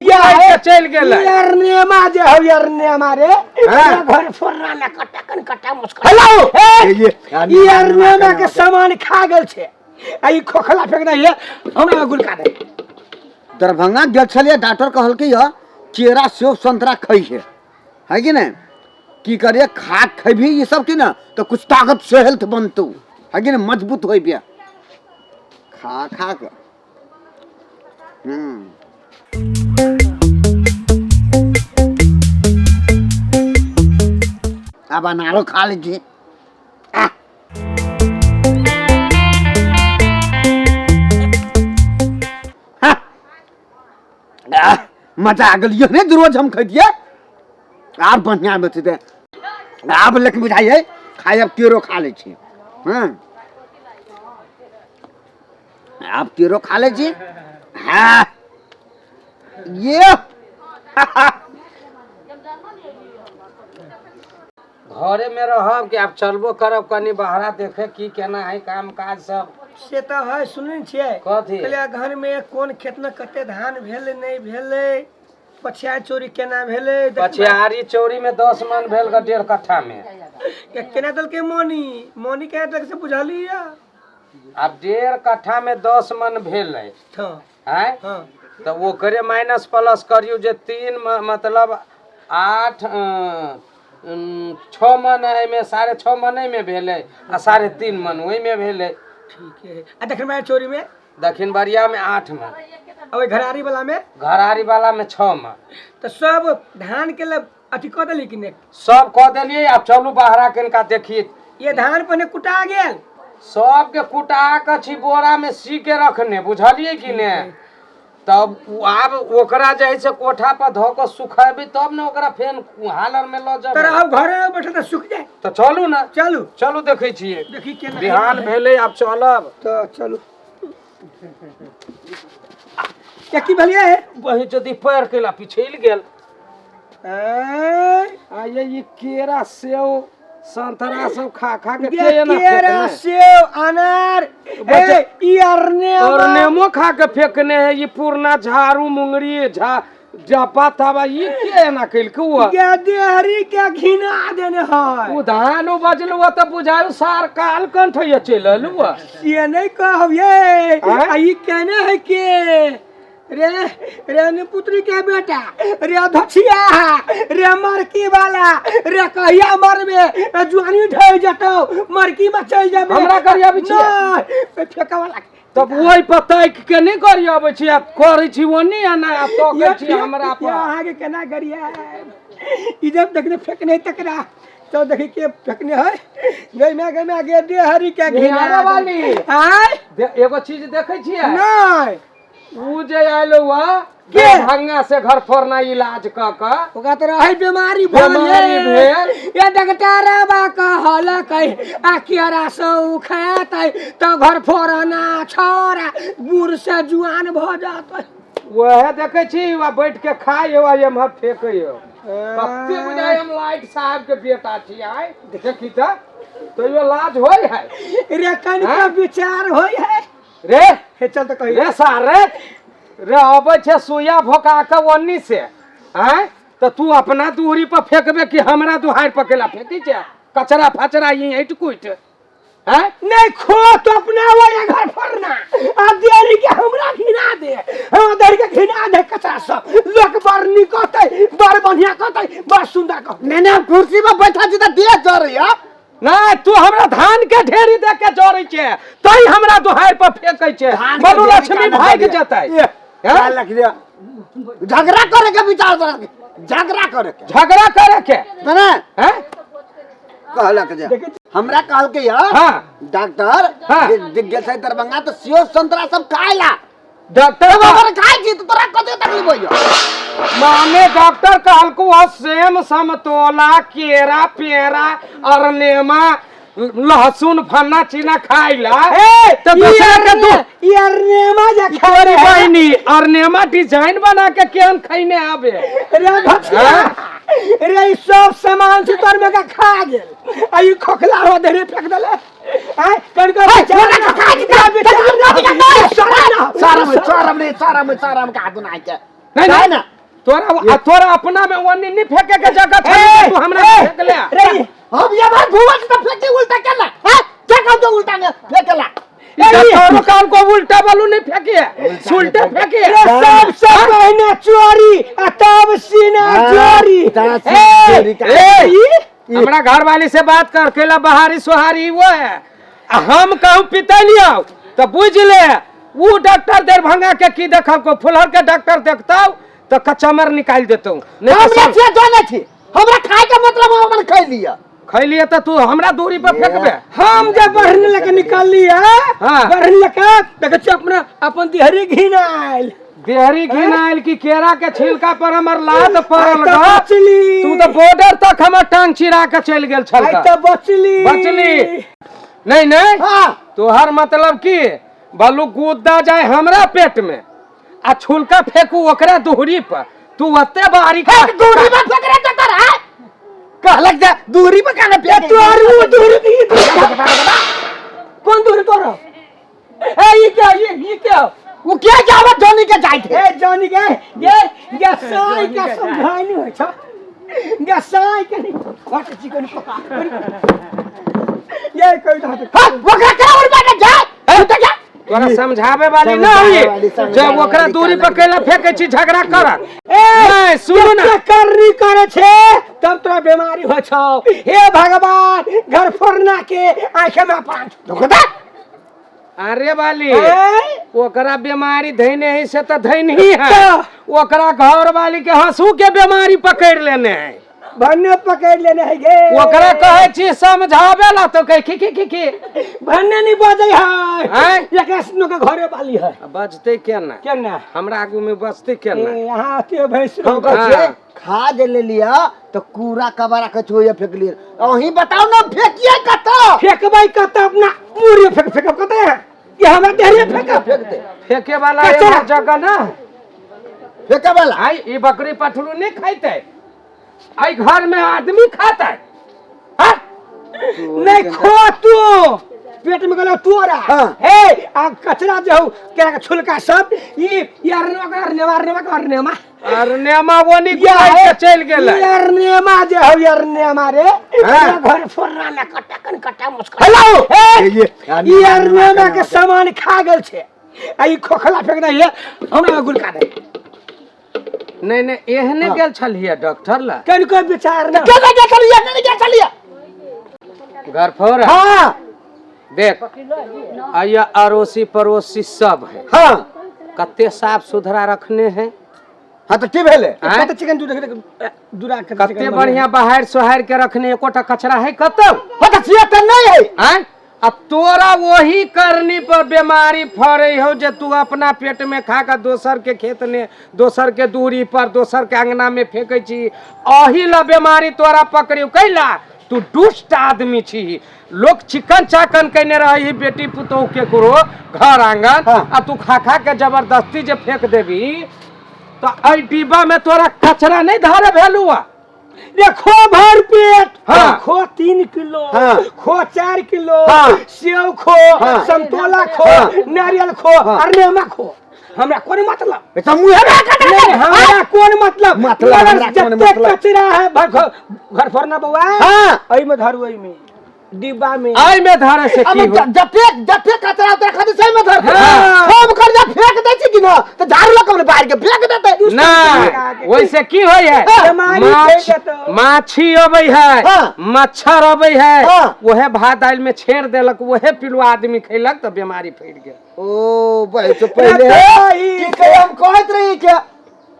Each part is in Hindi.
क्या है चल गेल यारनेमा जे हो यारनेमा रे घर फोड़ना ना कटकन कटा मुस्कुरा हेलो यारनेमा के सामान खा गेल छे आई खोखला फेंकना ये हमरा गुलका दे दरभंगा गेल छलिए डॉक्टर कहलकै य केरा सेब संतरा खई है कि नहीं की करिए खा खबी ये सब की ना तो कुछ ताकत से हेल्थ बनतौ है कि नहीं मजबूत होई बिया खा खा के अब अनारो खा लीजिए मजा आ गई है रोज हम खइए आप बढ़िया बचते आप लेकिन बुझाइए खाए अब केरो खा ले छी आप केरो खा ले छी हाँ ये घरे में रहब कि आप चलबो करब कनी बाहरा देखे की केना है काम काज सब से तो है सुनै छियै कथी कहलिया घर में कोन खेत में कते धान भेले नहीं भेले पछिया चोरी केना भेले पछियारी चोरी में 10 मन भेल का 1.5 कट्ठा में केना दल के मोनी के दल से बुझाली या अब 1.5 कट्ठा में 10 मन भेल है हैं तो वो करे माइनस प्लस करियो जे 3 मतलब 8 6 मन है में 6.5 मन में भेले आ 3.5 मन वही में भेले ठीक है आ दक्षिण में चोरी में दक्षिण बरिया में 8 मन अब घरारी वाला में 6 मन तो सब धान के लिए अथी कह दिली कि नहीं सब कह दिलिए अब चलू बाहरा कनका देखिए ये धान पहले कुटा गेल सब के कुटा के छी बोरा में सी के रखने बुझलिए कि ने तब आब ओकरा जे से कोठा पर धो के सुखेबी तब ने ओकरा फेन हालर में ल जाब तर अब घरे में बैठे त सुख जाए तो चलू ना चलू देखै छिए देखी केना बिहान भेले अब चलब तो चलू क्या की भलिया है वही जदी पैर केला पिछैल गेल आये ये केरा सेव संतरा सब खा खा के केरा सेव अनार ई अरनेमो खा के फेंकने है ये पूर्णा झाड़ू मुंगरी जापा थावा ये के ना कइल के हुआ के देहरी के घिना देने है उ धान बजलु त बुझायु सार काल कंठ ये चललु ये नहीं कहब ये ई केने है के रे पुत्री के बेटा रे धछिया रे मरकी वाला रे कहिया मरबे जुआनी ढह जतो मरकी में चल जाबे हमरा करिया बिछिया फेका वाला तब वही पता के नहीं करिया आबै छी करै छी ओनी ना तो कहै छी हमरा पर यहां के केना गरिया ई जब देखने फेकने तकरा तो देखि के फेकने है गई में गे देहरी के घिना वाली हाय एगो चीज देखै छी नहीं उ जे आइलो वा के भंगा से घर फोड़ना इलाज क क ओका तो रही बीमारी भेल ये डॉक्टरबा कहल कहि आखिरा से उखैतै तो घर फोड़ना छोरा बूढ़ से जुआन भ जातै वह देखे छी वा बैठ के खाय हो एमहर फेकै हो कते बुझाय हम लाइट साहब के बेटा छी आय देखे की त तो यो लाज होय है रे कनिका विचार होय है रे हे चल तो कहि रे सारे रे अबै छे सुइया भोका के ओन्नी से हैं तो तू अपना दूरी पर फेंकबे कि हमरा दुहार पकेला फेंकी छे कचरा फचरा ई हट कुट हैं नहीं खो तो अपना वाला घर फोड़ना आ देरी के हमरा घिना दे हम देरी के घिना दे कचरा सब लोग बड़ निकतै बड़ बढ़िया कहतै बड़ सुंदर कहतै नहीं कुर्सी पर बैठा छी त दे जरैया नहीं तू हमरा धान के ढेरी दे के जोरै छे तई हमरा दुहार पर फेंकै छे बोलू लक्ष्मी भाग जतै क्या लख लिया झगड़ा करे के विचार झगड़ा करे के ना हैं कहलक जे हमरा कहल के हां डॉक्टर गेल छै दरभंगा तो सेव संतरा सब खाइला डॉक्टर अगर खाइ छी तो तोरा कते तकलीफ होइयो माने डॉक्टर कहल को सेम समतोला केरा पेरा अरनेमा लहसुन फन्ना चीना खाइला तो दूसरा के दो ई अरनेमा जे खाई बहिनी अरनेमा डिजाइन बना के केन खैने आबे रे भछिया रे सब सामान से तोर में का खा गेल आ ई खोखला हो देने फेंक देले आय कन को सारा में का हाथ ना के नहीं ना तोरा अपना में वन्नी नहीं फेंके के जगह छे, तू हमरा फेंक ले रे हम ये बात घूमत तो फेंके उल्टा केला हां क्या तो उल्टा ने फेंकेला तोरो काल को उल्टा बालू नहीं फेंके, उल्टे फेंके। सबसे पहले चोरी तब सीना चोरी। हमरा घर वाली से बात कर केला बहारी सोहारी वो है। हम कहूँ पिता लिया तो बुझ ले, वो डॉक्टर दरभंगा के की देखा को फुलहर के डॉक्टर देखता तो कचमर निकाल देता हूँ। हमरा से जाने थी हमरा खाए का मतलब हमन खाई लिया खैलिए तो तू हमरा दूरी पर फेंकबे। हम जब बढ़ने लगे निकाल लिया हाँ। बढ़ने लगा तो अपना अपन दिहरी घिनाइल देहरी घिनाइल की केरा के छिलका पर हमर लात पड़ल तो गा। बचली तू तो बॉर्डर तक हमर टांग चिरा के चल गेल छल आई का। तो बचली नहीं नहीं हां तोहर मतलब की बालू गुद्दा जाए हमरा पेट में आ छुलका फेंकू ओकरा दूरी पर, तू ओते बारी का दूरी में फेंक रहा था रे कहलक जा दूरी पे काने फेंक तोर वो दूर दी कौन दूर तोरा ए ये क्या वो क्या जावा जोनी के जाई थे ए जानी के ये साई का समझाई हो छ ये साई के वाट चिकन पका ये कोई था हां वकरा क्या और बैठ जा उठ जा तोरा समझावे वाली ना हुई जब ओकरा दूरी पर कैला फेंके छी झगड़ा करत। ए सुन ना करनी करे छे तब तोरा बीमारी हो छौ। हे भगवान घर फोड़ना के आंखें में पांच दुखदा अरे वाली ओकरा बीमारी धैने ही से तो धैन ही है, ओकरा घर वाली के हंसू के बीमारी पकड़ लेने है, भन्ने पकड़ लेने है गे। ओकरा कहे छी समझावे ला तो कह की भन्ने नहीं बजै है हैं एकरा सुनो के घरे वाली है बजते केना केना हमरा आगू में बजते केना। यहाँ आते भैंस हम कहछे खाद ले लिया तो कूड़ा कबारा के छोया फेंक लिया ओही बताओ ना फेंकिए कतो फेंकबै कत अपना मुरी फेंक कत है ये हमरा देहरे फेंक दे फेंके वाला एगो जगह ना फेंके वाला आई ई बकरी पठरू नहीं खाइते, आई घर में आदमी खाता है। हाँ? नहीं खो तू पेट में गलो तोरा हाँ। हे आ कचरा जो केरा के छुलका सब ये अरनेमा अरनेमा वो नहीं के चल गेल अरनेमा जो हो अरनेमा रे हाँ। घर फोड़ना ना कटा मुस्कुरा हेलो ये अरनेमा के सामान खा गेल छे आई खोखला फेंक दे हमरा गुल का दे नहीं एहने गेल छलिए डॉक्टर ला कन कोई विचार ना क्या चलिए घर फोड़ हां देख आया अड़ोसी पड़ोसी सब है, हां कते साफ सुथरा रखने हैं। हां तो की भेले आँय? तो चिकन दूरा के कते बढ़िया बाहर सोहार के रखने एकोटा कचरा है कतौ तो सियात नहीं है हैं। अब तोरा वही करनी पर बीमारी फरे हो जे तू अपना पेट में खा कर दोसर के खेत में दोसर के दूरी पर दोसर के अंगना में फेंकै छी, अही ला बीमारी तोरा पकड़ियो कैला। तू दुष्ट आदमी छी, लोग चिकन चाकन कहने रही बेटी पुतोह के करो घर आंगन हाँ। आ तू खा के जबरदस्ती जे फेंक देबी तो आई डिब्बा में तोरा कचरा नहीं धरे भेलुआ। देखो भर पेट हाँ। खो 3 किलो हाँ। खो 4 किलो हाँ। सेव खो हाँ। संतोला खो हाँ। नारियल खो हाँ। अरनेमा खो हमरा कौन मतलब तो मुंह नहीं हमरा कौन मतलब हमरा कौन जत्ते मतलब? कचरा है घर फोड़ना बउआ हाँ। आई में धरू आई में डिब्बा में आई में धरे से अब की हो जते कचरा उतरा खाते सही में धर हाँ। हम कर जा फेंक दे छी कि ना तो झाड़ू लगा हमने बाहर के फेंक देते ना वैसे की होय है बीमारी माछ फेंक देतो। माछी अबै है हाँ। मच्छर अबै है हाँ। वहे भात दाल में छेड़ देलक वहे पिलुआ आदमी खैलक तो बीमारी फैल गेल। ओ भाई तो पहले भाई। की कहे हम कहत रही क्या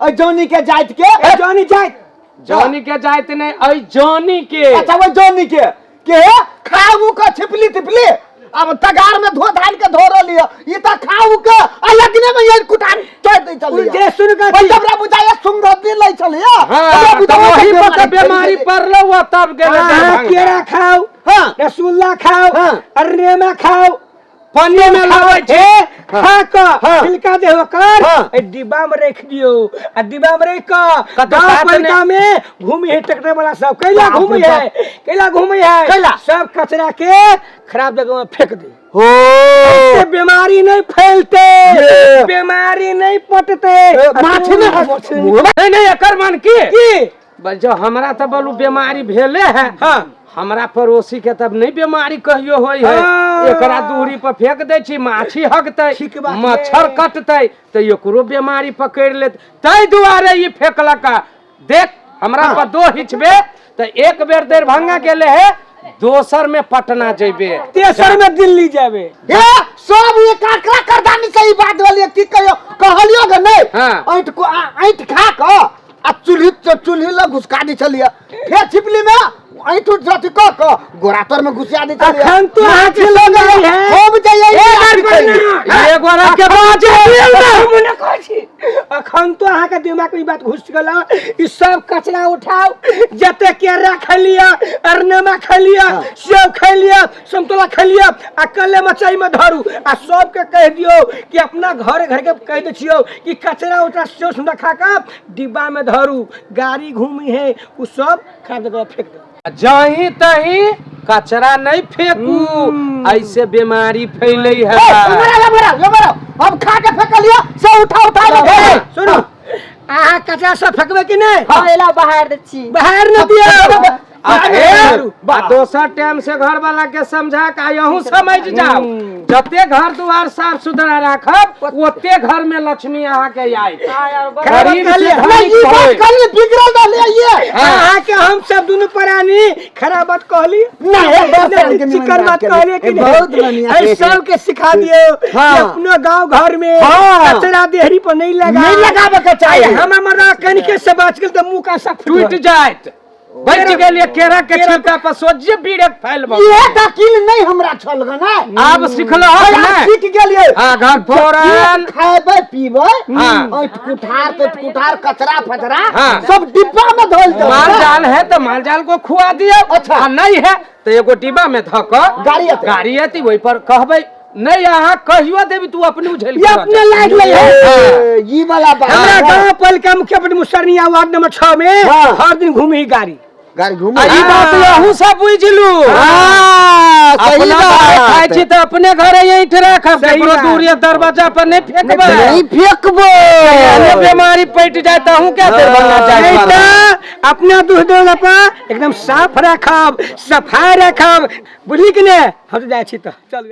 जॉनी के जात के जॉनी जात जॉनी के जाइत नहीं आई जॉनी के अच्छा वो जॉनी के खाऊ का छिपली तिपली अब तगार में धो धान के धो लिया ये तो खाऊ के अलगने में ये कुटान चढ़ दे चलिए जे सुन का भाई तबरा बुझाया सुंदर दिन लई चलिए हां तो वही पर बीमारी पड़लो तब गेल केरा खाओ हां रसगुल्ला खाओ हाँ। अरनेमा खाओ पन्नी में लावे छे खा का हाँ। छिलका दे होकर हाँ। ए डिब्बा में रख दियो आ डिब्बा में रख का कतो गांव साथ परिका में घूमी है टकरे वाला सब कैला बाप रे घूमी है बाप। कैला घूमी है कैला? सब कचरा के खराब जगह में फेंक दे हो इससे बीमारी नहीं फैलते, ये। बीमारी नहीं पटते। माछी ने नहीं नहीं एकर मन की बस जो हमरा तो बोलू बीमारी भेले है हाँ। हमरा पड़ोसी के तब नहीं बीमारी कहियो होई है हाँ। एकरा दूरी पर फेंक दे छी माछी हगतै ठीक बात मच्छर है। कटतै तो एकरो बीमारी पकड़ लेत तै दुआरे ये फेंकलका देख हमरा पर दो हिचबे तो एक बेर दरभंगा गेले है दोसर में पटना जेबे तेसर में दिल्ली जाबे। ए सब ये काकरा करदानी के ई बात वाली की कहलियो ग नहीं हाँ। ऐठ खा क आ चूल्ही ल घुसका दी चलिए फिर छिपली में ऐठ उठ जाती क गोरातर में घुसिया दी चलिए अखन तो अहाँ के लोग आई है। हम जाइए ये गोरा के बाजे मुने कहै छी अखन तो अहाँ के दिमाग में ई बात घुस गेल। ई सब कचरा उठाओ, जते केरा खा लिया, अरनमा खा लिया, सेब खा लिया, संतोला खा लिया, आ कले मचाई में धरू आ सब के कह दियो कि अपना घर के कह दे छियो कि कचरा उठा सेब सुंदर खा के डिब्बा में धरू, गाड़ी घूमी है उ सब खा दे फेंक दे। जहीं तहीं कचरा नहीं फेंकू ऐसे बीमारी फैले है हम खा के फेंक लिया से उठा के सुनो अहाँ कचरा सब फेंकबे कि नहीं? हाँ एला बाहर दे छी। बाहर न दियो। दोसर टाइम से घर वाला के समझा के यहू समझ जाओ जते घर दुआर साफ सुथरा राखब ओते घर में लक्ष्मी अहाँ के आई गरीब से अहाँ के हम सब दोनों प्राणी खराब बात कहली चिकन बात कहली कि बहुत बढ़िया नहीं सब के सिखा दियो कि अपने गांव घर में कचरा देहरी पर नहीं लगावे के चाहिए। हम मरा कनिके से बच गेल त मुंह का सब टूट जात बच गेलिए केरा के छिलका पर सोजिए बीड़े फैल ये वकील नहीं हमरा छल ग ना आप सिखलो हो ना सीख गेलिए हां घर फोरन खाएबे पीबे हाँ। कुठार कचरा फचरा हाँ। सब डिब्बा में धोल दो माल जाल है तो माल जाल को खुआ दिया अच्छा। आ नहीं है तो एगो डिब्बा में धक गाड़ी आती वही पर कहबे नहीं यहाँ कहियो देवी तू अपने उझेल ये अपने लायक ले है। ये वाला बात हमरा गांव पालिका मुखिया मुसरनिया वार्ड नंबर 6 में हर दिन घूमी गाड़ी घूमे ई बात यहू सब बुझलू सही बात खाई छी तो अपने घरे यहीं रखब केकरो दूरिया दरवाजा पर नहीं फेंकबे नहीं फेंकबो ये बीमारी पट जाए तो हूं क्या दरवाजा नहीं जाए तो अपना दूध दोला पर एकदम साफ रखब, सफाई रखब, बुझली कि नहीं? हम तो जाए छी तो चल।